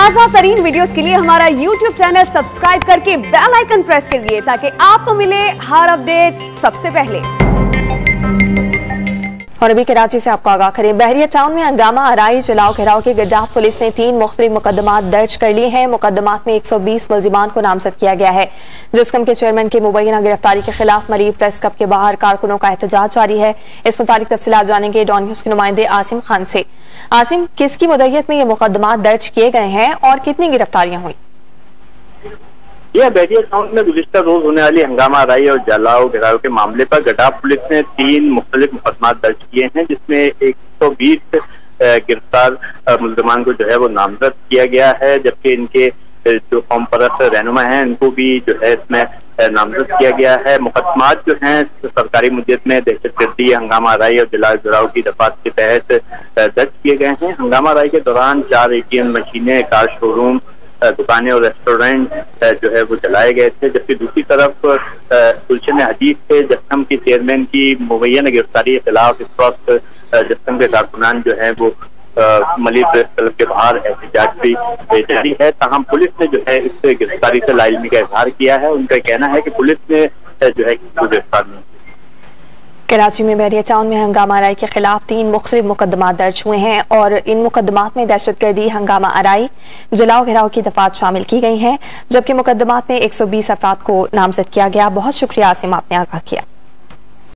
ताज़ा तरीन वीडियोस के लिए हमारा YouTube चैनल सब्सक्राइब करके बेल आइकन प्रेस करिए ताकि आपको मिले हर अपडेट सबसे पहले। और अभी कराची से आपको आगाह करें, बहरिया टाउन में हंगामा आराई जलाओ घेराव के गड्डाफ पुलिस ने 3 मुख्तलिफ मुकदमात दर्ज कर लिए हैं। मुकदमात में 120 मुल्जिमान को नामजद किया गया है। जिस्कम के चेयरमैन की मुबैना गिरफ्तारी के खिलाफ मरीब प्रेस क्लब के बाहर कारकुनों का एहतजाज जारी है। इस मुतालिक तफसीलात जानेंगे डॉन न्यूज के नुमाइंदे आसिम खान से। आसिम, किसकी मुद्दत में ये मुकदमात दर्ज किए गए हैं और कितनी गिरफ्तारियां हुई? यह बहरिया टाउन में गुज़िश्ता रोज होने वाली हंगामा आराई और जलाओ घेराव के मामले पर गड्डाफ पुलिस ने 3 मुख्तलिफ मुकदमात दर्ज किए हैं, जिसमें 120 गिरफ्तार मुल्जिमान को जो है वो नामजद किया गया है, जबकि इनके जो कौम परस्त रहनुमा हैं इनको भी जो है इसमें नामजद किया गया है। मुकदमात जो हैं सरकारी मुद्दत में दहशतगर्दी, हंगामा आराई और जलाओ घेराव की दफात के तहत दर्ज किए गए हैं। हंगामा आराई के दौरान 4 ATM मशीनें, कार शोरूम, दुकानें और रेस्टोरेंट जो है वो जलाए गए थे, जबकि दूसरी तरफ गुलशन हदीस से जस्कम की चेयरमैन की मुबैना गिरफ्तारी के खिलाफ इस वक्त जस्कम के कारकुनान जो है वो मलिक प्रेस क्लब के बाहर एहतजाज भी जारी है। ताहम पुलिस ने जो है इस गिरफ्तारी से लाइलमी का इजहार किया है। उनका कहना है कि पुलिस ने जो है गिरफ्तार नहीं। कराची में बहरिया टाउन में हंगामा आराई के खिलाफ 3 मुख्तलिफ मुकदमात दर्ज हुए हैं और इन मुकदमात में दहशतगर्दी, हंगामा आराई, जलाओ घेराव की दफात शामिल की गई हैं, जबकि मुकदमात में 120 अफराद को नामजद किया गया। बहुत शुक्रिया आसिम, आपने आगाह किया।